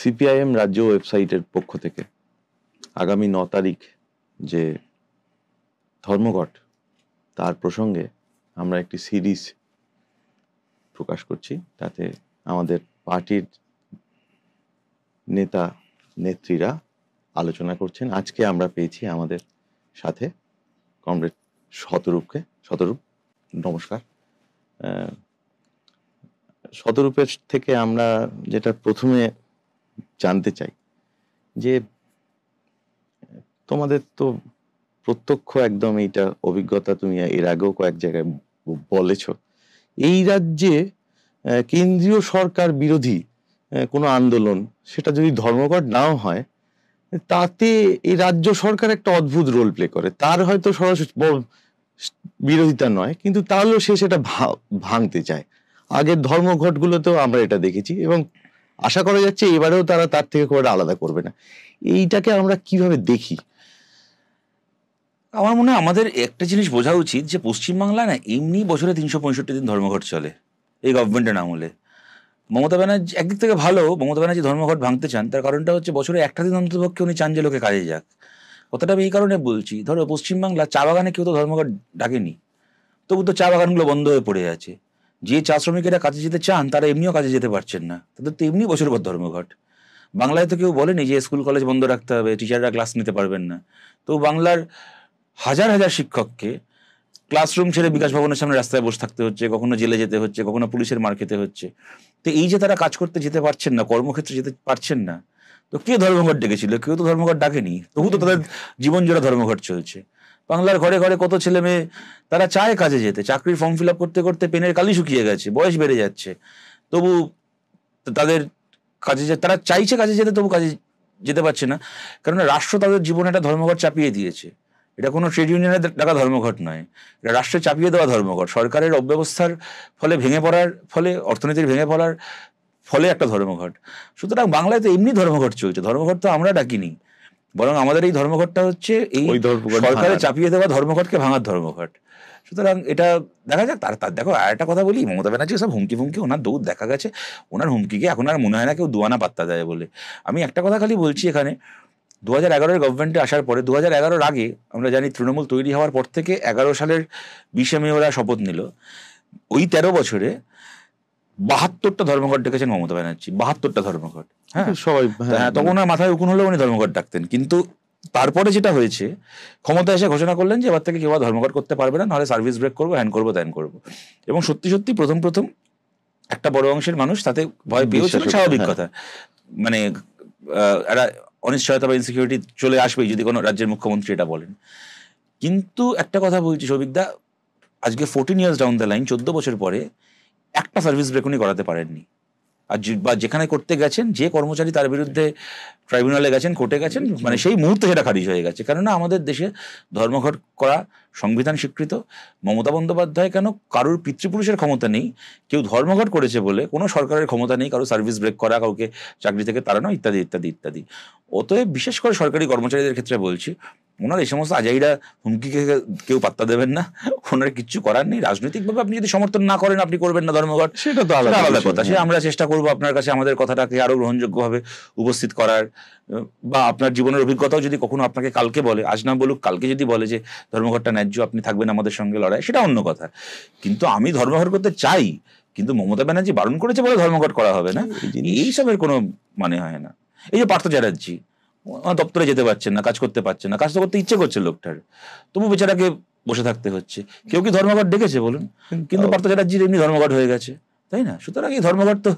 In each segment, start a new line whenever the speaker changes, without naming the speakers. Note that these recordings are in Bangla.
সিপিআইএম রাজ্য ওয়েবসাইটের পক্ষ থেকে আগামী 9 তারিখ যে ধর্মঘট তার প্রসঙ্গে আমরা একটি সিরিজ প্রকাশ করছি। তাতে আমাদের পার্টির নেতা নেত্রীরা আলোচনা করছেন। আজকে আমরা পেয়েছি আমাদের সাথে কমরেড শতরূপকে। শতরূপ, নমস্কার। শতরূপের থেকে আমরা যেটা প্রথমে জানতে চাই যে তোমাদের তো প্রত্যক্ষ একদম এইটা অভিজ্ঞতা, তুমি এর আগেও কয়েক জায়গায় বলেছ, এই রাজ্যে কেন্দ্রীয় সরকার বিরোধী কোনো আন্দোলন, সেটা যদি ধর্মঘট নাও হয়, তাতে এই রাজ্য সরকার একটা অদ্ভুত রোল প্লে করে। তার হয়তো সরাসরি বিরোধিতা নয়, কিন্তু তাহলেও সে সেটা ভাঙতে চায়। আগের ধর্মঘটগুলোতেও আমরা এটা দেখেছি এবং আশা করা যাচ্ছে এবারেও তারা তার থেকে খুব আলাদা করবে না। এইটাকে আমরা কিভাবে দেখি?
আমার মনে হয় আমাদের একটা জিনিস বোঝা উচিত যে পশ্চিমবাংলায় না এমনি বছরে 365 দিন ধর্মঘট চলে এই গভর্নমেন্টের আমলে। মমতা ব্যানার্জি একদিক থেকে ভালো, মমতা ব্যানার্জি ধর্মঘট ভাঙতে চান, তার কারণটা হচ্ছে বছরে একটা দিন অন্ততপক্ষে উনি চান যে লোকে কাজে যাক। কথাটা আমি এই কারণে বলছি, ধরো পশ্চিমবাংলা চা বাগানে কেউ তো ধর্মঘট ডাকেনি, তবু তো চা বাগানগুলো বন্ধ হয়ে পড়ে আছে। যে চা শ্রমিকেরা কাজে যেতে চান তারা এমনিও কাজে যেতে পারছেন না, তাদের তো এমনি বছর পর ধর্মঘট। বাংলায় তো কেউ বলেনি যে স্কুল কলেজ বন্ধ রাখতে হবে, টিচাররা ক্লাস নিতে পারবেন না। তো বাংলার হাজার হাজার শিক্ষককে ক্লাসরুম ছেড়ে বিকাশ ভবনের সামনে রাস্তায় বসে থাকতে হচ্ছে, কখনো জেলে যেতে হচ্ছে, কখনো পুলিশের মার খেতে হচ্ছে। তো এই যে তারা কাজ করতে যেতে পারছেন না, কর্মক্ষেত্রে যেতে পারছেন না, তো কে ধর্মঘট ডেকেছিল? কেউ তো ধর্মঘট ডাকেনি, তবু তো তাদের জীবন জোড়া ধর্মঘট চলছে। বাংলার ঘরে ঘরে কত ছেলে মেয়ে তারা চায় কাজে যেতে, চাকরির ফর্ম ফিল আপ করতে করতে পেনের কালি শুকিয়ে গেছে, বয়স বেড়ে যাচ্ছে, তবু তাদের তারা চাইছে কাজে যেতে, তবু কাজে যেতে পারছে না, কারণ রাষ্ট্র তাদের জীবনে একটা ধর্মঘট চাপিয়ে দিয়েছে। এটা কোনো ট্রেড ইউনিয়নের ডাকা ধর্মঘট নয়, এটা রাষ্ট্রে চাপিয়ে দেওয়া ধর্মঘট। সরকারের অব্যবস্থার ফলে ভেঙে পড়ার ফলে, অর্থনীতির ভেঙে পড়ার ফলে একটা ধর্মঘট। সুতরাং বাংলায় তো এমনি ধর্মঘট চলছে, ধর্মঘট তো আমরা ডাকিনি, বরং আমাদের এই ধর্মঘটটা হচ্ছে এই সরকারের চাপিয়ে দেওয়া ধর্মঘটকে ভাঙার ধর্মঘট। সুতরাং এটা দেখা যাক। তার দেখো আর একটা কথা বলি, মমতা ব্যানার্জি সব হুমকি ফুমকি, ওনার দৌড় দেখা গেছে, ওনার হুমকিকে এখন আর মনে হয় না কেউ দুয়ানা পাত্তা দেয় বলে। আমি একটা কথা খালি বলছি, এখানে 2011 গভর্নমেন্টে আসার পরে, 2011 আগে আমরা জানি তৃণমূল তৈরি হওয়ার পর থেকে 11 সালের 20 মে ওরা শপথ নিল। ওই 13 বছরে 72টা ধর্মঘট ডেকেছেন মমতা ব্যানার্জি, 72টা ধর্মঘট। হ্যাঁ, সবাই তখন আর মাথায় উকুন হলে উনি ধর্মঘট ডাকতেন। কিন্তু তারপরে যেটা হয়েছে, ক্ষমতা এসে ঘোষণা করলেন যে এবার থেকে কেউ ধর্মঘট করতে পারবে না, নাহলে সার্ভিস ব্রেক করবো, হ্যান করবো, ত্যান করবো। এবং সত্যি সত্যি প্রথম একটা বড় অংশের মানুষ তাতে ভয় পেয়েছিল, স্বাভাবিক কথা। মানে একটা অনিশ্চয়তা বা ইনসিকিউরিটি চলে আসবেই যদি কোনো রাজ্যের মুখ্যমন্ত্রী এটা বলেন। কিন্তু একটা কথা বলছি সৌভিকদা, আজকে 14 ইয়ার্স ডাউন দ্য লাইন, 14 বছর পরে একটা সার্ভিস ব্রেক উনি করাতে পারেননি। আর বা যেখানে করতে গেছেন, যে কর্মচারী তার বিরুদ্ধে ট্রাইব্যুনালে গেছেন, কোর্টে গেছেন, মানে সেই মুহূর্তে সেটা খারিজ হয়ে গেছে। কেননা আমাদের দেশে ধর্মঘট করা সংবিধান স্বীকৃত। মমতা বন্দ্যোপাধ্যায় কেন, কারোর পিতৃপুরুষের ক্ষমতা নেই, কেউ ধর্মঘট করেছে বলে কোনো সরকারের ক্ষমতা নেই কারো সার্ভিস ব্রেক করা, কাউকে চাকরি থেকে তাড়ানো, ইত্যাদি ইত্যাদি ইত্যাদি। অতএব বিশেষ করে সরকারি কর্মচারীদের ক্ষেত্রে বলছি, ওনার এই সমস্ত আজাইরা হুমকিকে কেউ পাত্তা দেবেন না, ওনার কিচ্ছু করার নেই। রাজনৈতিকভাবে আপনি যদি সমর্থন না করেন, আপনি করবেন না ধর্মঘট, সেটা তো আলাদা কথা। সে আমরা চেষ্টা করবো আপনার কাছে আমাদের কথাটাকে আরো গ্রহণযোগ্যভাবে উপস্থিত করার, বা আপনার জীবনের অভিজ্ঞতাও যদি কখনো আপনাকে কালকে বলে, আজ না বলুক কালকে যদি বলে যে ধর্মঘটটা ন্যায্য, আপনি থাকবেন আমাদের সঙ্গে লড়াই, সেটা অন্য কথা। কিন্তু আমি ধর্মঘট করতে চাই, কিন্তু মমতা ব্যানার্জি বারণ করেছে বলে ধর্মঘট করা হবে না, এইসবের কোনো মানে হয় না। এই যে পার্থ চ্যাটার্জি দপ্তরে যেতে পারছেন না, কাজ করতে পারছেন না, কাজ তো করতে ইচ্ছে করছে লোকটার, তবু বেচারাকে বসে থাকতে হচ্ছে। কেউ কি ধর্মঘট ডেকেছে বলুন? কিন্তু পার্থ চ্যাটার্জির এমনি ধর্মঘট হয়ে গেছে, তাই না? সুতরাং এই ধর্মঘট তো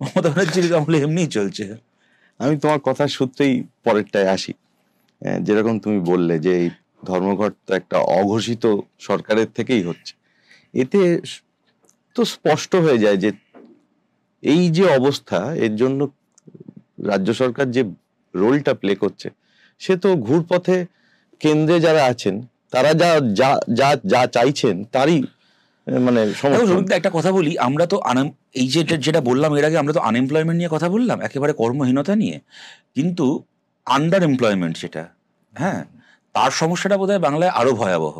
মমতা ব্যানার্জির আমলে এমনিই চলছে।
আমি তোমার কথার সূত্রেই পরেরটায় আসি। যেরকম তুমি বললে যে এই ধর্মঘট তো একটা অঘোষিত সরকারের থেকেই হচ্ছে, এতে তো স্পষ্ট হয়ে যায় যে এই যে অবস্থা, এর জন্য রাজ্য সরকার যে রোলটা প্লে করছে, সে তো ঘুরপথে কেন্দ্রে যারা আছেন তারা যা যা যা যা চাইছেন তারই মানে
একটা কথা বলি, আমরা তো এই যেটা বললাম এর আগে, আমরা তো আনএমপ্লয়মেন্ট নিয়ে কথা বললাম, একেবারে কর্মহীনতা নিয়ে, কিন্তু আন্ডার এমপ্লয়মেন্ট সেটা, হ্যাঁ, তার সমস্যাটা বোধহয় বাংলায় আরো ভয়াবহ।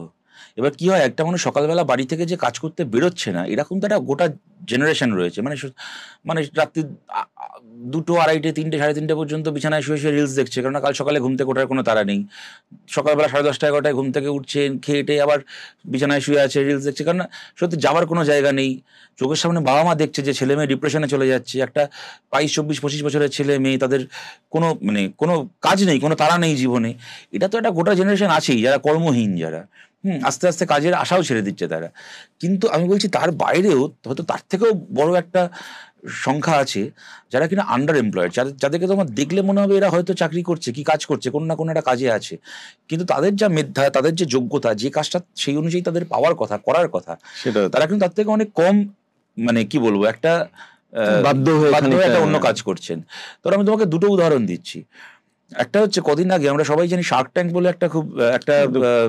এবার কি হয়, একটা মানুষ সকালবেলা বাড়ি থেকে যে কাজ করতে বেরোচ্ছে না, এরকম তো একটা গোটা জেনারেশন রয়েছে, মানে রাত্রি 2টো, 2:30, 3টে, 3:30 পর্যন্ত বিছানায় শুয়ে শুয়ে রিলস দেখছে, কারণ কাল সকালে ঘুম থেকে ওঠার কোনো তাড়া নেই। সকালবেলা 10:30, 11টায় ঘুম থেকে উঠছে, খেয়ে আবার বিছানায় শুয়ে আছে, রিলস দেখছে, কারণ সত্যি যাওয়ার কোনো জায়গা নেই। চোখের সামনে বাবা মা দেখছে যে ছেলে মেয়ে ডিপ্রেশনে চলে যাচ্ছে, একটা 22, 24, 25 বছরের ছেলে মেয়ে, তাদের কোনো কাজ নেই, কোনো তাড়া নেই জীবনে। এটা তো একটা গোটা জেনারেশন আছেই যারা কর্মহীন, যারা আস্তে আস্তে কাজের আশাও ছেড়ে দিচ্ছে তারা। কিন্তু আমি বলছি তার বাইরেও হয়তো তার থেকেও বড় একটা সংখ্যা আছে যারা কিনা আন্ডার এমপ্লয়েড, যাদেরকে তোমার দেখলে মনে হবে এরা হয়তো চাকরি করছে, কি কাজ করছে, কোনো না কোনো একটা কাজে আছে, কিন্তু তাদের যা মেধা, তাদের যে যোগ্যতা, যে কাজটা সেই অনুযায়ী তাদের পাওয়ার কথা, করার কথা,
সেটা
তারা কিন্তু তার থেকে অনেক কম, কি বলবো, একটা
বাধ্য হয়ে
একটা অন্য কাজ করছেন। তো আমি তোমাকে দুটো উদাহরণ দিচ্ছি। একটা হচ্ছে কদিন আগে আমরা সবাই জানি শার্ক ট্যাঙ্ক বলে একটা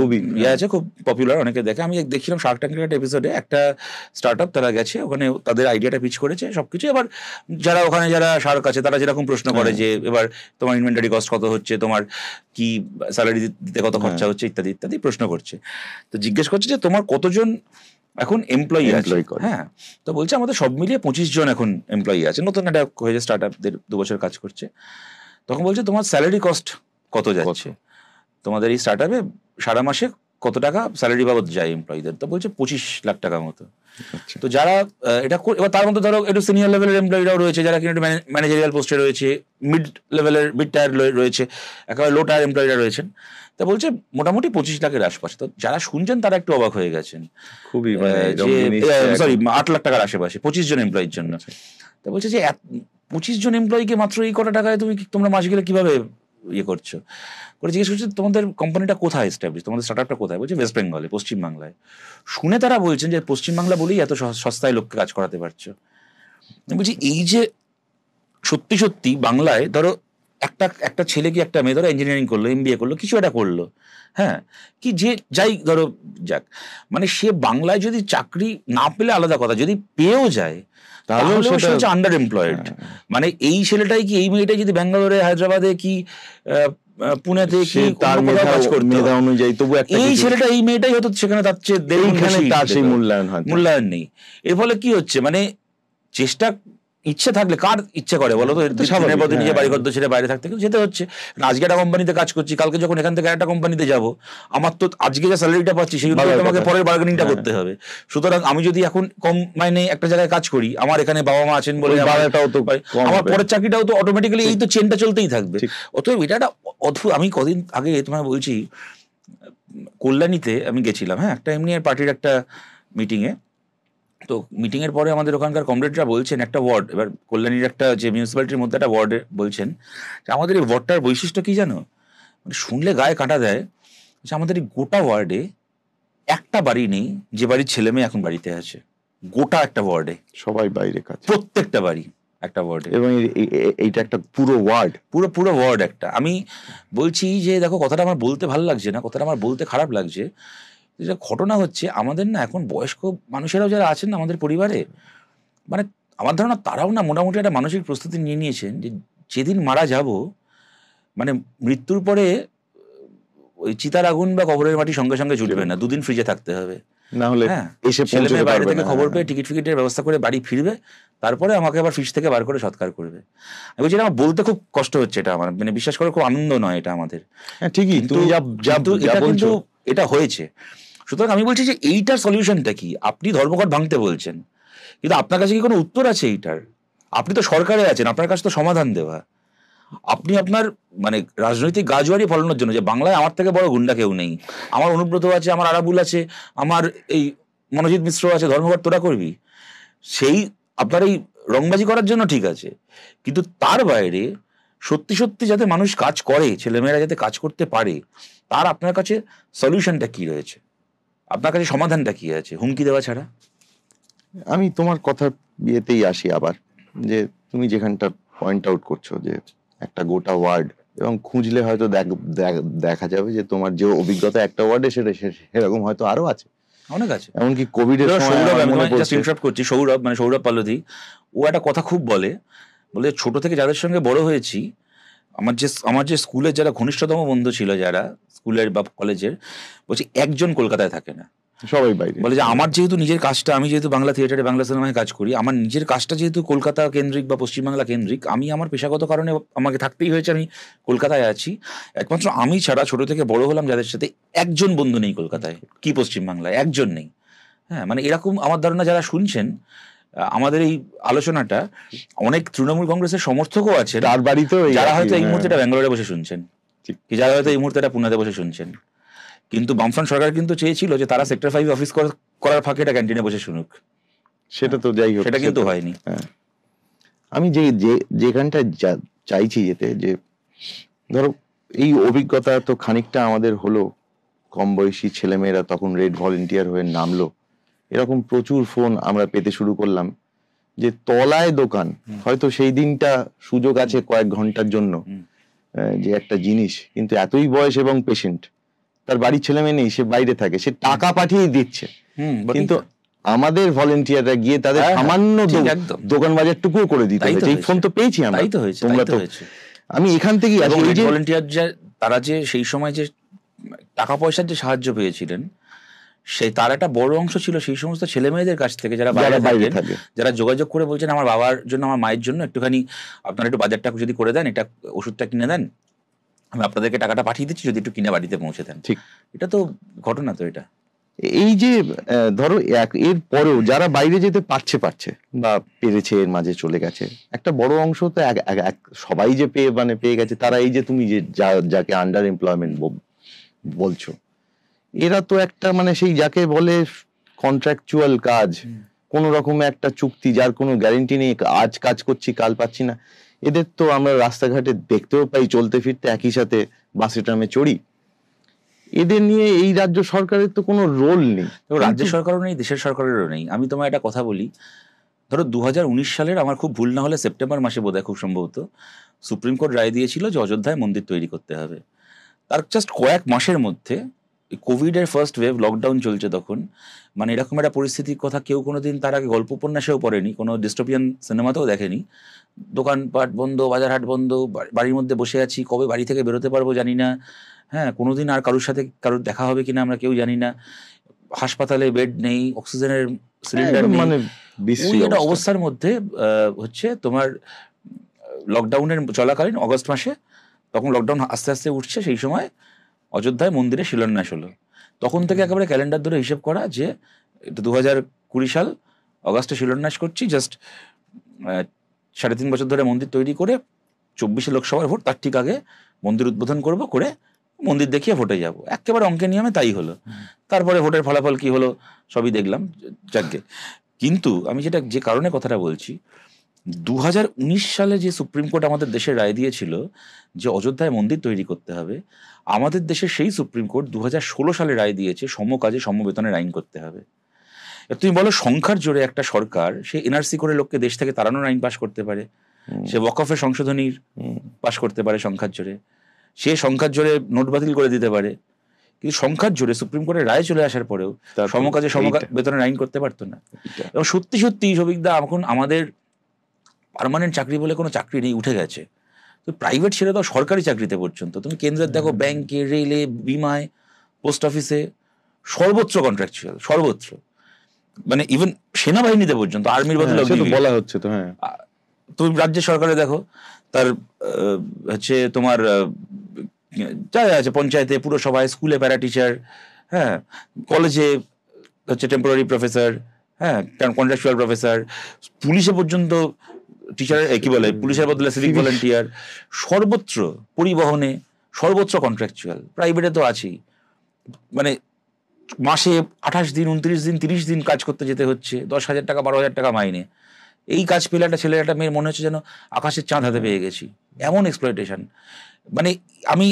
খুবই
আছে, খুব পপুলার, অনেকে দেখে। আমি দেখছিলাম শার্ক ট্যাঙ্কের একটা এপিসোডে, একটা স্টার্ট আপ তারা গেছে ওখানে, তাদের আইডিয়াটা পিচ করেছে সবকিছু। এবার যারা শার্ক আছে তারা যেরকম প্রশ্ন করে যে এবার তোমার ইনভেন্টারি কস্ট কত হচ্ছে, তোমার কি স্যালারি দিতে কত খরচা হচ্ছে, ইত্যাদি ইত্যাদি প্রশ্ন করছে। তো জিজ্ঞেস করছে যে তোমার কতজন এখন এমপ্লয়ি আছে। হ্যাঁ, তো বলছে আমাদের সব মিলিয়ে 25 জন এখন এমপ্লয়ি আছে, নতুন একটা হয়েছে স্টার্ট আপ, 2 বছর কাজ করছে। তখন বলছে তোমার স্যালারি কস্ট কত যাচ্ছে, তোমাদের এই স্টার্ট আপে সারা মাসে কত টাকা স্যালারি বাবদ যায় এমপ্লয়ীদের? তো বলছে 25 লাখ টাকা মতো। তো যারা এটা, এবার তার মধ্যে ধরো একটু সিনিয়র লেভেলের এমপ্লয়িরাও রয়েছে, যারা কিনা একটু ম্যানেজারিয়াল পোস্টে রয়েছে, মিড টায়ার রয়েছে, একেবারে লো টায়ার এমপ্লয়িরা রয়েছেন। তা বলছে মোটামুটি 25 লাখের আশপাশে। তো যারা শুনছেন তারা একটু অবাক হয়ে গেছেন,
খুবই,
সরি 8 লাখ টাকার আশেপাশে 25 জন এমপ্লয়ির জন্য। তা বলছে যে 25 জন এমপ্লয়িকে মাত্র এই কটা টাকায় তোমরা মাস গেলে কিভাবে করছো করে জিজ্ঞেস করছে তোমাদের কোম্পানিটা কোথায় এস্টাবলিশ, তোমাদের স্টার্টআপটা কোথায়? বলছে ওয়েস্ট বেঙ্গলে, পশ্চিমবাংলায়। শুনে তারা বলছেন যে পশ্চিমবাংলা বলেই এত সস্তায় লোককে কাজ করাতে পারছো। বলছি এই যে সত্যি সত্যি বাংলায় ধরো একটা ছেলে কি একটা মেয়ে ধরো ইঞ্জিনিয়ারিং করলো, MBA করলো, কিছু একটা করলো, হ্যাঁ, কি যে যাই ধরো যাক, মানে সে বাংলায় যদি চাকরি না পেলে আলাদা কথা, যদি পেয়েও যায় তাহলে সে হচ্ছে আন্ডার এমপ্লয়েড। মানে এই ছেলেটাই কি, এই মেয়েটাই যদি ব্যাঙ্গালোরে, হায়দ্রাবাদে কি পুনেতে কি তার মেধা অনুযায়ী, তবু এই ছেলেটা, এই মেয়েটাই হয়তো সেখানে তার চেয়ে মূল্যায়ন নেই। এর ফলে কি হচ্ছে, মানে চেষ্টা ইচ্ছে থাকলে কার ইচ্ছে করে বলো তো নিজে বাড়ি ঘর ছেড়ে বাইরে থাকতে যেতে হচ্ছে। আজকে একটা কোম্পানিতে কাজ করছি, কালকে যখন এখান থেকে একটা কোম্পানিতে যাবো, আমার তো আজকে যে স্যালারিটা পাচ্ছি সেই আমাকে পরের বার্গেনিংটা করতে হবে। সুতরাং আমি যদি এখন কম মাইনে একটা জায়গায় কাজ করি, আমার এখানে বাবা মা আছেন বলে আমার পরের চাকরিটাও তো অটোমেটিক্যালি এই তো চেনটা চলতেই থাকবে। অতএব এটা একটা অদ্ভুত। আমি কদিন আগে তোমায় বলছি কল্যাণীতে আমি গেছিলাম, হ্যাঁ, একটা এমনি পার্টির একটা মিটিংয়ে। তো মিটিং এর পরে আমাদের ওখানকার কমরেডরা বলছেন একটা ওয়ার্ড, এবার কল্যাণীর একটা যে মিউনিসিপ্যালিটির মধ্যে একটা ওয়ার্ডে বলছেন যে আমাদের এই ওয়ার্ডটার বৈশিষ্ট্য কি জানো, মানে শুনলে গায়ে কাঁটা দেয়। আমাদের এই গোটা ওয়ার্ডে একটা বাড়ি নেই যে বাড়ির ছেলে মেয়ে এখন বাড়িতে আছে। গোটা একটা ওয়ার্ডে সবাই বাইরে কাজ, প্রত্যেকটা বাড়ি একটা ওয়ার্ডে, এবং এইটা একটা পুরো ওয়ার্ড একটা। আমি বলছি যে দেখো, কথাটা আমার বলতে ভালো লাগছে না, কথাটা আমার বলতে খারাপ লাগছে। যেটা ঘটনা হচ্ছে আমাদের না এখন বয়স্ক মানুষেরাও যারা আছেন না আমাদের পরিবারে, মানে আমার ধারণা তারাও না মোটামুটি একটা মানসিক প্রস্তুতি নিয়ে নিয়েছেন যে যেদিন মারা যাব, মানে মৃত্যুর পরে ওই চিতার আগুন বা কবরের মাটি সঙ্গে সঙ্গে জুটবে না, 2 দিন ফ্রিজে থাকতে হবে, না হলে ছেলে মেয়ে বাইরে থেকে খবর পেয়ে টিকিট ফিকিটের ব্যবস্থা করে বাড়ি ফিরবে, তারপরে আমাকে আবার ফ্রিজ থেকে বার করে সৎকার করবে। আমি বলছি আমার বলতে খুব কষ্ট হচ্ছে, এটা আমার মানে বিশ্বাস করে খুব আনন্দ নয় এটা আমাদের। ঠিকই, কিন্তু এটা হয়েছে। সুতরাং আমি বলছি যে এইটার সলিউশনটা কি? আপনি ধর্মঘট ভাঙতে বলছেন, কিন্তু আপনার কাছে কি কোনো উত্তর আছে এইটার? আপনি তো সরকারে আছেন, আপনার কাছে তো সমাধান দেওয়া। আপনি আপনার মানে রাজনৈতিক গাজোয়ারি ফলানোর জন্য, যে বাংলায় আমার থেকে বড় গুন্ডা কেউ নেই, আমার অনুব্রত আছে, আমার আরাবুল আছে, আমার এই মনোজিৎ মিশ্র আছে, ধর্মঘট তোরা করবি, সেই আপনার এই রংবাজি করার জন্য ঠিক আছে, কিন্তু তার বাইরে সত্যি সত্যি যাতে মানুষ কাজ করে, ছেলেমেয়েরা যাতে কাজ করতে পারে, তার আপনার কাছে সলিউশনটা কি রয়েছে? আপনার কাছে সমাধানটা কি আছে হুমকি দেওয়া ছাড়া?
আমি তোমার কথা বিয়েতেই আসি আবার, যে তুমি যেখানটা পয়েন্ট আউট করছো যে একটা গোটা ওয়ার্ড, এবং খুঁজলে হয়তো দেখা যাবে যে তোমার যে অভিজ্ঞতা একটা ওয়ার্ডে সেরকম হয়তো আরো আছে, অনেক আছে। এমনকি কোভিড এর
সৌরভ মানে সৌরভ পাল্লধি, ও একটা কথা খুব বলে ছোট থেকে যাদের সঙ্গে বড় হয়েছি, আমার যে স্কুলের যারা ঘনিষ্ঠতম বন্ধু ছিল, যারা স্কুলের বা কলেজের, বলছি একজন কলকাতায় থাকে না।
সবাই বাইরে।
বলে যে আমার যেহেতু নিজের কাজটা, আমি যেহেতু বাংলা থিয়েটারে বাংলা সিনেমায় কাজ করি, আমার নিজের কাজটা যেহেতু কলকাতা কেন্দ্রিক বা পশ্চিমবাংলা কেন্দ্রিক, আমি আমার পেশাগত কারণে আমাকে থাকতেই হয়েছে, আমি কলকাতায় আছি। একমাত্র আমি ছাড়া ছোট থেকে বড় হলাম যাদের সাথে, একজন বন্ধু নেই কলকাতায় কি পশ্চিমবাংলায়, একজন নেই। হ্যাঁ, মানে এরকম আমার ধারণা যারা শুনছেন আমাদের এই আলোচনাটা, অনেক তৃণমূল কংগ্রেসের সমর্থকও আছে
তার বাড়িতেও
যারা হয়তো এই মুহূর্তে ব্যাঙ্গালোরে বসে শুনছেন, কি যারা হয়তো এই মুহূর্তে পুনেতে বসে শুনছেন। কিন্তু বামফ্রন্ট সরকার কিন্তু চেয়েছিল যে তারা সেক্টর 5 অফিস করার ফাঁকে এটা ক্যান্টিনে বসে শুনুক,
সেটা তো যাই হোক,
সেটা কিন্তু হয়নি।
আমি যেখানটা চাইছি যেতে, যে ধরো এই অভিজ্ঞতা তো খানিকটা আমাদের হলো, কম বয়সী ছেলেমেয়েরা তখন রেড ভলেন্টিয়ার হয়ে নামলো, এরকম প্রচুর ফোন আমরা পেতে শুরু করলাম যে তলায় দোকান, হয়তো সেই দিনটা সুযোগ আছে কয়েক ঘন্টার জন্য, যে একটা জিনিস, কিন্তু এতই বয়স এবং পেশেন্ট, তার বাড়ির ছেলে মেয়ে নেই, সে বাইরে থাকে, সে টাকা পাঠিয়ে দিচ্ছে, কিন্তু আমাদের ভলেন্টিয়াররা গিয়ে তাদের সামান্য দোকান বাজার টুকুও করে দিতে হয়েছে। এই ফোন তো পেয়েছি আমরা, তোমরা তো, আমি এখান থেকেই
ভলেন্টিয়ার তারা যে সেই সময় যে টাকা পয়সার যে সাহায্য পেয়েছিলেন, সেই তার একটা বড় অংশ ছিল সেই সমস্ত ছেলে মেয়েদের কাছ থেকে যারা বাইরে থাকে, যারা যোগাযোগ করে বলছেন আমার বাবার জন্য, আমার মায়ের জন্য একটুখানি আপনারা একটু বাজারটা যদি করে দেন, এটা ওষুধটা কিনে দেন, আমি আপনাদেরকে টাকাটা পাঠিয়ে দিচ্ছি, যদি একটু কিনে বাড়িতে পৌঁছে দেন। ঠিক, এটা তো ঘটনা তো। এটা
এই যে ধরো এর পরেও যারা বাইরে যেতে পারছে বা পেরেছে, এর মাঝে চলে গেছে, একটা বড় অংশ তো সবাই যে পেয়ে গেছে, তারা এই যে তুমি যে যাকে আন্ডার এমপ্লয়মেন্ট বলছো, এরা তো একটা মানে সেই যাকে বলে কন্ট্রাকচুয়াল কাজ, কোন রকমের একটা চুক্তি, যার কোনো গ্যারেন্টি নেই, আজ কাজ করছি কাল পাচ্ছি না। এদের তো আমরা রাস্তাঘাটে দেখতেও পাই চলতে ফিরতে, একই সাথে বাসে ট্রামে চড়ি। এদের নিয়ে এই রাজ্য সরকারের তো কোনো রোল নেই,
রাজ্য সরকারও নেই, দেশের সরকারেরও নেই। আমি তোমায় একটা কথা বলি, ধরো 2019 সালের, আমার খুব ভুল না হলে সেপ্টেম্বর মাসে বোধহয় খুব সম্ভবত, সুপ্রিম কোর্ট রায় দিয়েছিল যে অযোধ্যায় মন্দির তৈরি করতে হবে। তার জাস্ট কয়েক মাসের মধ্যে কোভিডের ফার্স্ট ওয়েভ, লকডাউন চলছে তখন, মানে এরকম একটা পরিস্থিতির কথা কেউ কোনোদিন তার আগে গল্প উপন্যাসেও পড়েনি, কোনো ডিস্টোপিয়ান সিনেমাতেও দেখেনি। দোকানপাট বন্ধ, বাজারহাট বন্ধ, বাড়ির মধ্যে বসে আছি, কবে বাড়ি থেকে বেরোতে পারবো জানি না, হ্যাঁ, কোনোদিন আর কারোর সাথে কারোর দেখা হবে কিনা আমরা কেউ জানি না, হাসপাতালে বেড নেই, অক্সিজেনের সিলিন্ডার নেই, মানে ওই একটা অবস্থার মধ্যে হচ্ছে তোমার লকডাউনের চলাকালীন অগস্ট মাসে, তখন লকডাউন আস্তে আস্তে উঠছে, সেই সময় অযোধ্যায় মন্দিরে শিলান্যাস হলো। তখন থেকে একেবারে ক্যালেন্ডার ধরে হিসেব করা যে এটা 2020 সাল অগাস্টে শিলান্যাস করছি, জাস্ট 3.5 বছর ধরে মন্দির তৈরি করে 24 লোকসভার ভোট, তার ঠিক আগে মন্দির উদ্বোধন করবো, করে মন্দির দেখিয়ে ভোটে যাব, একেবারে অঙ্কের নিয়মে তাই হলো। তারপরে ভোটের ফলাফল কি হলো সবই দেখলাম, যাকে। কিন্তু আমি যে কারণে কথাটা বলছি, 2019 সালে যে সুপ্রিম কোর্ট আমাদের দেশে রায় দিয়েছিল যে অযোধ্যায় মন্দির তৈরি করতে হবে, আমাদের দেশে সেই সুপ্রিম কোর্ট 2016 সালে রায় দিয়েছে সমকাজে সমবেতনের আইন করতে হবে। তুমি বলো, সংখ্যার জোরে একটা সরকার সে এনআরসি করে লোককে দেশ থেকে তাড়ানোর আইন পাশ করতে পারে, সে ওয়াকফের সংশোধনীর পাশ করতে পারে সংখ্যার জোরে, সে সংখ্যার জোরে নোট বাতিল করে দিতে পারে, কিন্তু সংখ্যার জোরে সুপ্রিম কোর্টের রায় চলে আসার পরেও সমকাজে সমবেতনের আইন করতে পারতো না। এবং সত্যি সত্যি সবিকদা, এখন আমাদের পার্মানেন্ট চাকরি বলে কোনো চাকরি নেই, উঠে গেছে। তো প্রাইভেট ছেড়ে দাও, সরকারি চাকরিতে পর্যন্ত তুমি কেন্দ্রের দেখো, ব্যাংকে, রেলে, বিমায়, পোস্ট অফিসে, সর্বত্র কন্ট্রাকচুয়াল, সর্বত্র, মানে ইভেন সেনাবাহিনীতে পর্যন্ত, আর্মির বদলে
বলা হচ্ছে তো। হ্যাঁ,
তুমি রাজ্যের সরকারে দেখো, তার হচ্ছে তোমার যা আছে, পঞ্চায়েতে, পুরসভায়, স্কুলে প্যারা টিচার, হ্যাঁ, কলেজে হচ্ছে টেম্পোরারি প্রফেসর, হ্যাঁ, কন্ট্রাকচুয়াল প্রফেসর, পুলিশে পর্যন্ত টিচার, কি বলে, পুলিশের বদলে সিভিক ভলেন্টিয়ার, সর্বত্র, পরিবহনে সর্বত্র কন্ট্রাকচুয়াল। প্রাইভেটে তো আছেই, মানে মাসে 28 দিন, 29 দিন, 30 দিন কাজ করতে যেতে হচ্ছে, 10,000 টাকা, 12,000 টাকা মাইনে। এই কাজ পেলে একটা ছেলে, একটা মেয়ের মনে হচ্ছে যেন আকাশের চাঁদ হাতে পেয়ে গেছি, এমন এক্সপ্লয়টেশন। মানে আমি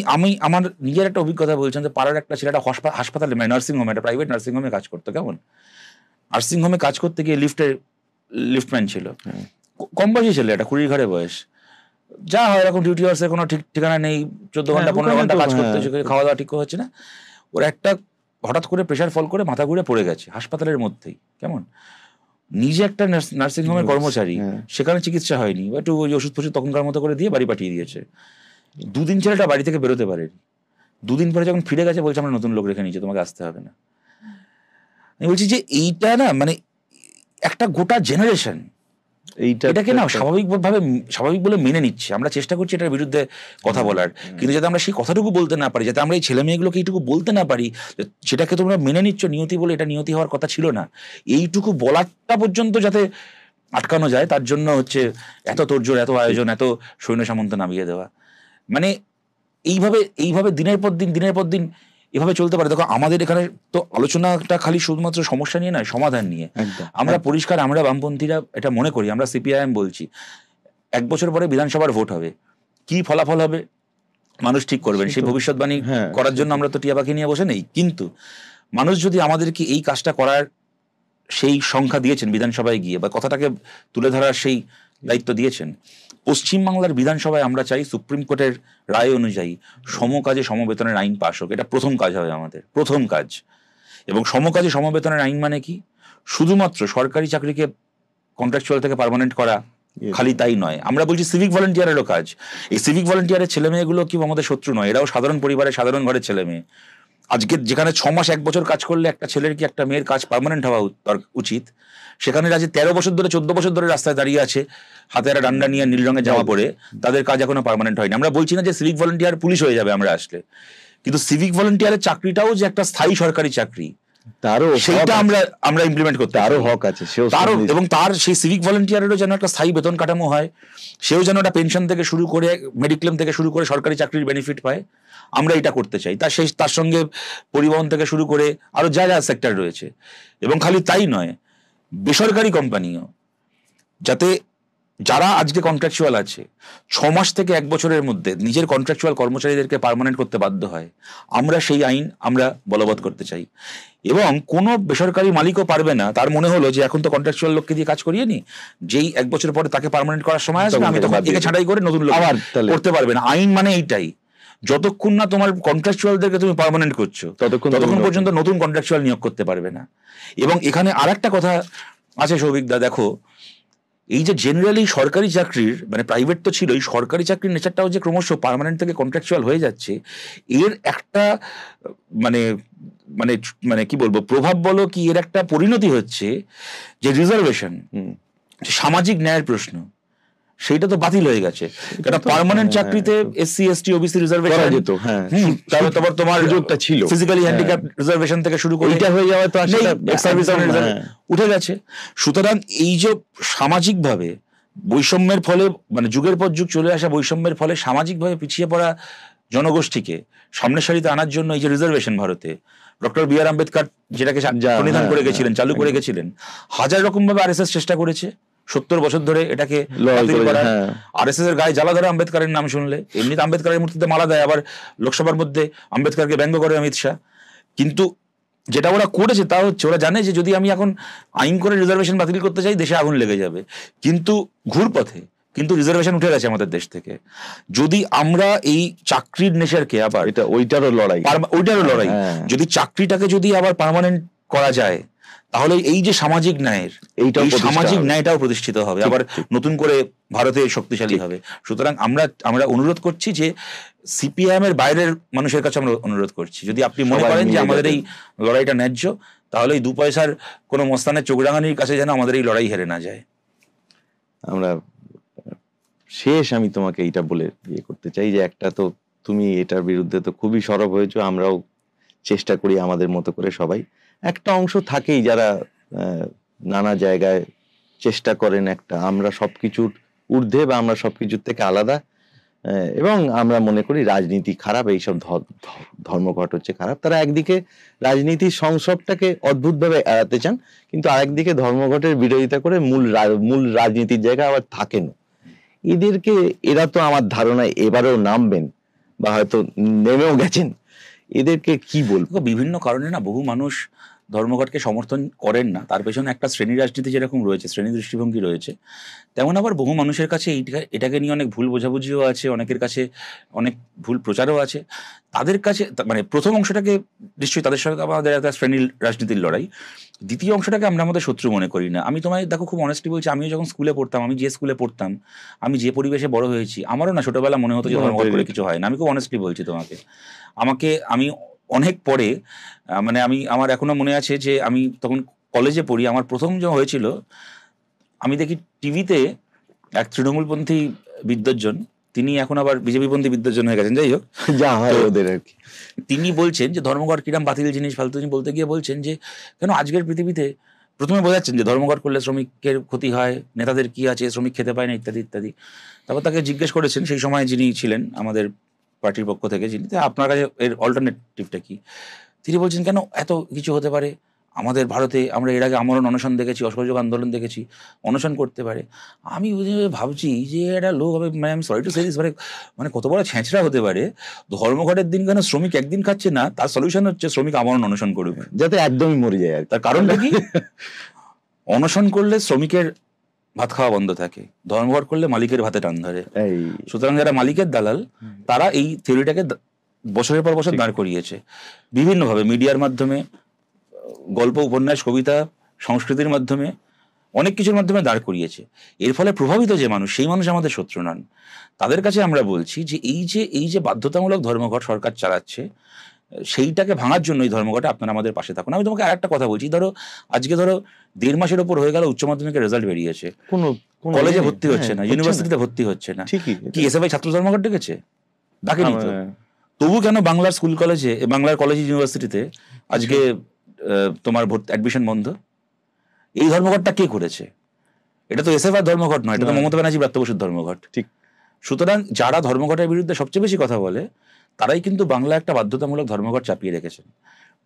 আমার নিজের একটা অভিজ্ঞতা বলছেন যে পাড়ার একটা ছেলেটা হাসপাতালে, মানে নার্সিংহোমে, একটা প্রাইভেট নার্সিংহোমে কাজ করতো। কেমন নার্সিংহোমে কাজ করতে গিয়ে লিফটম্যান ছিল, কম বয়সী ছেলে, একটা 20 ঘরে বয়স, যা হয় এরকম, ডিউটি আওয়ার্সের কোনো ঠিক ঠিকানা নেই, 14 ঘন্টা 15 ঘন্টা কাজ করতে, খাওয়া দাওয়া ঠিক হচ্ছে না। ওর একটা হঠাৎ করে প্রেশার ফল করে মাথা ঘুরে পড়ে গেছে হাসপাতালের মধ্যেই। কেমন, নিজে একটা নার্সিংহোমের কর্মচারী, সেখানে চিকিৎসা হয়নি, একটু ওই ওষুধ ফষুধ তখনকার মতো করে দিয়ে বাড়ি পাঠিয়ে দিয়েছে। 2 দিন ছেলেটা বাড়ি থেকে বেরোতে পারেনি। 2 দিন পরে যখন ফিরে গেছে বলছে আমরা নতুন লোক রেখে নিয়েছি, তোমাকে আসতে হবে না। আমি বলছি যে এইটা না মানে একটা গোটা জেনারেশন এটাকে না স্বাভাবিক বলে মেনে নিচ্ছে। আমরা চেষ্টা করছি এটার বিরুদ্ধে কথা বলার, কিন্তু যাতে আমরা সেই কথাটুকু বলতে না পারি, যাতে আমরা এই ছেলে মেয়েগুলোকে এইটুকু বলতে না পারি সেটাকে তোমরা মেনে নিচ্ছ নিয়তি বলে, এটা নিয়তি হওয়ার কথা ছিল না, এইটুকু বলাটা পর্যন্ত যাতে আটকানো যায়, তার জন্য হচ্ছে এত তোড়জোড়, এত আয়োজন, এত সৈন্য সামন্ত নামিয়ে দেওয়া। মানে এইভাবে দিনের পর দিন এভাবে চলতে পারে। দেখো আমাদের এখানে তো আলোচনাটা খালি শুধুমাত্র সমস্যা নিয়ে নয়, সমাধান নিয়ে। আমরা পরিষ্কার, আমরা বামপন্থীরা এটা মনে করি, আমরা সিপিআইএম বলছি 1 বছর পরে বিধানসভার ভোট হবে, কি ফলাফল হবে মানুষ ঠিক করবেন। সেই ভবিষ্যৎবাণী করার জন্য আমরা তো টিয়া পাখি নিয়ে বসে নেই, কিন্তু মানুষ যদি আমাদেরকে এই কাজটা করার সেই সংখ্যা দিয়েছেন বিধানসভায় গিয়ে, বা কথাটাকে তুলে ধরার সেই দায়িত্ব দিয়েছেন, পশ্চিমবাংলার বিধানসভায় আমরা চাই সুপ্রিম কোর্টের রায় অনুযায়ী সমকাজে সমবেতনের আইন পাশ হোক। এটা প্রথম কাজ হবে আমাদের, প্রথম কাজ। এবং সমকাজে সমবেতনের আইন মানে কি? শুধুমাত্র সরকারি চাকরিকে কন্ট্রাকচুয়াল থেকে পার্মানেন্ট করা, খালি তাই নয়, আমরা বলছি সিভিক ভলেন্টিয়ারেরও কাজ। এই সিভিক ভলেন্টিয়ারের ছেলে মেয়েগুলো কি আমাদের শত্রু নয়? এরাও সাধারণ পরিবারের, সাধারণ ঘরের ছেলে মেয়ে। আজকে যেখানে 6 মাস 1 বছর কাজ করলে একটা ছেলের কি একটা মেয়ের কাজ পার্মানেন্ট হওয়া উচিত, সেখানে আজ 13 বছর ধরে 14 বছর ধরে রাস্তায় দাঁড়িয়ে আছে, হাতে একটা ডান্ডা নিয়ে নীল রঙের জামা পরে, তাদের কাজ এখনো পার্মানেন্ট হয়নি। আমরা বলছি না যে সিভিক ভলেন্টিয়ার পুলিশ হয়ে যাবে আমরা আসলে, কিন্তু সিভিক ভলেন্টিয়ারের চাকরিটাও যে একটা স্থায়ী সরকারি চাকরি, সেইটা আমরা ইমপ্লিমেন্ট করতে, আরো হক আছে তারও, এবং তার সেই সিভিক ভলেন্টিয়ারেরও যেন একটা স্থায়ী বেতন কাঠামো হয়, সেও যেন একটা পেনশন থেকে শুরু করে মেডিক্লেম থেকে শুরু করে সরকারি চাকরির বেনিফিট পায়। আমরা এটা করতে চাই। তার সঙ্গে পরিবহন থেকে শুরু করে আরো যা যা সেক্টর রয়েছে। এবং খালি তাই নয়, বেসরকারি কোম্পানিও যাতে, যারা আজকে কন্ট্রাকচুয়াল আছে, 6 মাস থেকে 1 বছরের মধ্যে নিজের কন্ট্রাকচুয়াল কর্মচারীদেরকে পার্মানেন্ট করতে বাধ্য হয়, আমরা সেই আইন আমরা বলবৎ করতে চাই। এবং কোনো বেসরকারি মালিকও পারবে না, তার মনে হলো যে এখন তো কন্ট্রাকচুয়াল লোককে দিয়ে কাজ করিয়ে নি, যেই 1 বছর পরে তাকে পার্মানেন্ট করার সময় আসবে, আমি তখন একে ছাঁটাই করে নতুন লোক করতে পারবে না। আইন মানে এইটাই, যতক্ষণ না তোমার কন্ট্রাকচুয়ালদেরকে তুমি পার্মানেন্ট করছো ততক্ষণ পর্যন্ত নতুন কন্ট্রাকচুয়াল নিয়োগ করতে পারবে না। এবং এখানে আরেকটা কথা আছে সৌভিকদা, দেখো এই যে জেনারেলি সরকারি চাকরির, মানে প্রাইভেট তো ছিল, এই সরকারি চাকরির নেচারটাও যে ক্রমশ পার্মানেন্ট থেকে কন্ট্রাকচুয়াল হয়ে যাচ্ছে, এর একটা মানে মানে মানে কি বলবো, প্রভাব বলো কি, এর একটা পরিণতি হচ্ছে যে রিজার্ভেশন, সামাজিক ন্যায়ের প্রশ্ন, সেইটা তো বাতিল হয়ে গেছে। কারণ পার্মানেন্ট চাকরিতে এসসি এসটি ওবিসি রিজার্ভেশন যেত, তারপর তোমার সুযোগটা ছিল, ফিজিক্যালি হ্যান্ডিক্যাপ রিজার্ভেশন থেকে শুরু করে এটা হয়ে যাওয়া তো সার্ভিস উঠে গেছে। সুতরাং এই যে সামাজিকভাবে বৈষম্যের ফলে, মানে যুগের পর যুগ চলে আসা বৈষম্যের ফলে সামাজিকভাবে পিছিয়ে পড়া জনগোষ্ঠীকে সামনের সারিতে আনার জন্য এই যে রিজার্ভেশন, ভারতে ডক্টর বি আর আম্বেদকর যেটাকে সংবিধান করে গেছিলেন, চালু করে গেছিলেন, হাজার রকম ভাবে আরএসএস চেষ্টা করেছে 70 বছর ধরে এটাকে আরএসএস এর গায়ে জ্বালা ধরে আম্বেদকরের নাম শুনলে। এমনিতে আম্বেদকরের মূর্তিতে মালা দেয়, আবার লোকসভার মধ্যে আম্বেদকরকে ব্যঙ্গ করে অমিত শাহ। কিন্তু যেটা ওরা করেছে তা হচ্ছে, ওরা জানে যে যদি আমি এখন আইন করে রিজার্ভেশন বাতিল করতে চাই, দেশে আগুন লেগে যাবে। কিন্তু ঘুরপথে কিন্তু রিজার্ভেশন উঠে গেছে আমাদের দেশ থেকে। যদি আমরা এই চাকরির নেশারকে আবার, এটা ওইটারও লড়াই, যদি চাকরিটাকে যদি আবার পার্মানেন্ট করা যায়, তাহলে এই যে সামাজিক ন্যায়ের, এই সামাজিক ন্যায়টাও প্রতিষ্ঠিত হবে, আবার নতুন করে ভারতে শক্তিশালী হবে। সুতরাং আমরা অনুরোধ করছি যে সিপিআইএম এর বাইরের মানুষের কাছে আমরা অনুরোধ করছি, যদি আপনি মনে করেন যে আমাদের এই লড়াইটা ন্যায্য, তাহলে এই 2 পয়সার কোনো মস্তানের চোখরাঙানির কাছে যেন আমাদের এই লড়াই হেরে না যায়।
আমরা আমি তোমাকে এইটা বলে ইয়ে করতে চাই যে একটা তো তুমি এটার বিরুদ্ধে তো খুবই সরব হয়েছো, আমরাও চেষ্টা করি আমাদের মতো করে সবাই। একটা অংশ থাকেই যারা নানা জায়গায় চেষ্টা করেন একটা, আমরা সবকিছুর ঊর্ধ্বে বা আমরা সবকিছুর থেকে আলাদা, এবং আমরা মনে করি রাজনীতি খারাপ, এইসব ধর্মঘট হচ্ছে খারাপ। তারা একদিকে রাজনীতির সংসবটাকে অদ্ভুতভাবে এড়াতে চান, কিন্তু আরেকদিকে ধর্মঘটের বিরোধিতা করে মূল রাজনীতির জায়গা আবার থাকেন। এরা তো আমার ধারণায় এবারেও নামবেন বা হয়তো নেমেও গেছেন। এদেরকে কি বলবো?
বিভিন্ন কারণে না বহু মানুষ ধর্মঘটকে সমর্থন করেন না, তার পেছনে একটা শ্রেণী রাজনীতি যেরকম রয়েছে, শ্রেণী দৃষ্টিভঙ্গি রয়েছে, তেমন আবার বহু মানুষের কাছে এটাকে নিয়ে অনেক ভুল বোঝাবুঝিও আছে, অনেকের কাছে অনেক ভুল প্রচারও আছে। তাদের কাছে মানে প্রথম অংশটাকে নিশ্চয়ই তাদের সঙ্গে আমাদের একটা শ্রেণী রাজনীতির লড়াই, দ্বিতীয় অংশটাকে আমরা আমাদের শত্রু মনে করি না। আমি তোমায় দেখো খুব অনেস্টলি বলছি, আমিও যখন স্কুলে পড়তাম, আমি যে স্কুলে পড়তাম, আমি যে পরিবেশে বড় হয়েছি, আমারও না ছোটবেলা মনে হতো যে ধর্মঘট করে কিছু হয় না। আমি খুব অনেস্টলি বলছি তোমাকে, আমি অনেক পরে মানে আমার এখনো মনে আছে যে আমি তখন কলেজে পড়ি, আমার প্রথম যে হয়েছিল, আমি দেখি টিভিতে এক তৃণমূলপন্থী বিদ্বজ্জন, তিনি এখন আবার বিজেপিপন্থী বিদ্বজ্জন হয়ে গেছেন, যাই হোক,
যা হয় ওদের আর কি,
তিনি বলছেন যে ধর্মঘট কিরম বাতিল জিনিস ফালতু জিনিস বলতে গিয়ে বলছেন যে কেন আজকের পৃথিবীতে প্রথমে বোঝাচ্ছেন যে ধর্মঘট করলে শ্রমিকের ক্ষতি হয়, নেতাদের কি আছে, শ্রমিক খেতে পায় না, ইত্যাদি ইত্যাদি। তারপর তাকে জিজ্ঞেস করেছেন সেই সময় যিনি ছিলেন আমাদের পার্টির পক্ষ থেকে, যিনি, আপনার কাছে এর অল্টারনেটিভটা কি? তিনি বলছেন কেন এত কিছু হতে পারে, আমাদের ভারতে আমরা এর আগে আমরণ অনশন দেখেছি, অসহযোগ আন্দোলন দেখেছি, অনশন করতে পারে। আমি ভাবছি যে একটা লোক হবে, মানে আমি সরি টু সে দিস, মানে কত বড় ছেঁচড়া হতে পারে। ধর্মঘটের দিন কেন শ্রমিক একদিন খাচ্ছে না, তার সলিউশন হচ্ছে শ্রমিক আমরণ অনশন করবে,
যাতে একদমই মরে যায় আর কি।
তার কারণটা কি? অনশন করলে শ্রমিকের ভাত খাওয়া বন্ধ থাকে, ধর্মঘট করলে মালিকের ভাতে টান ধরে। সুতরাং যারা মালিকের দালাল, তারা এই থিওরিটাকে বছরের পর বছর দাঁড় করিয়েছে বিভিন্নভাবে, মিডিয়ার মাধ্যমে, গল্প, উপন্যাস, কবিতা, সংস্কৃতির মাধ্যমে, অনেক কিছুর মাধ্যমে দাঁড় করিয়েছে। এর ফলে প্রভাবিত যে মানুষ, সেই মানুষ আমাদের শত্রু নন। তাদের কাছে আমরা বলছি যে এই যে বাধ্যতামূলক ধর্মঘট সরকার চালাচ্ছে, সেইটাকে ভাঙার জন্য এই ধর্মঘটে আপনারা আমাদের পাশে থাকুন। আমি তোমাকে আর একটা কথা বলছি, আজকে 1.5 মাসের ওপর হয়ে গেল উচ্চ মাধ্যমিকের রেজাল্ট বেরিয়েছে, কলেজে ভর্তি হচ্ছে না, ইউনিভার্সিটিতে ভর্তি হচ্ছে না। কি এসএফআই ছাত্র ধর্মঘট ডেকেছে? ডাকেনি তো। তবু কেন বাংলার স্কুল কলেজে, বাংলার কলেজ ইউনিভার্সিটিতে আজকে তোমার অ্যাডমিশন বন্ধ? এই ধর্মঘটটা কে করেছে? এটা তো এসএফআই ধর্মঘট নয়, এটা তো মমতা ব্যানার্জি, ব্রাত্য বসুর ধর্মঘট। ঠিক। সুতরাং যারা ধর্মঘটের বিরুদ্ধে সবচেয়ে বেশি কথা বলে, তারাই কিন্তু বাংলা একটা বাধ্যতামূলক ধর্মঘট চাপিয়ে রেখেছেন।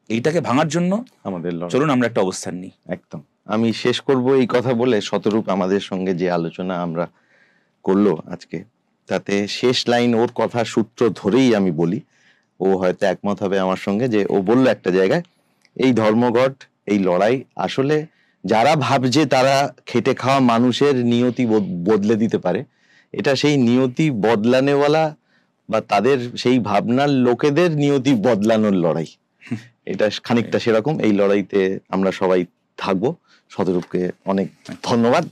এইটাকে ভাঙার জন্য আমাদের চলুন আমরা একটা অবস্থান নিই।
একদম। আমি শেষ করব এই কথা বলে, শতরূপ আমাদের সঙ্গে যে আলোচনা আমরা করলো আজকে, তাতে শেষ লাইন ওর কথা সূত্র ধরেই আমি বলি, ও হয়তো একমত হবে আমার সঙ্গে, যে ও বললো একটা জায়গায়, এই ধর্মঘট, এই লড়াই আসলে যারা ভাবছে তারা খেটে খাওয়া মানুষের নিয়তি বদলে দিতে পারে, এটা সেই নিয়তি বদলানেওয়ালা বা তাদের সেই ভাবনার লোকেদের নিয়তি বদলানোর লড়াই। এটা খানিকটা সেরকম। এই লড়াইতে আমরা সবাই থাকবো। শতরূপকে অনেক ধন্যবাদ।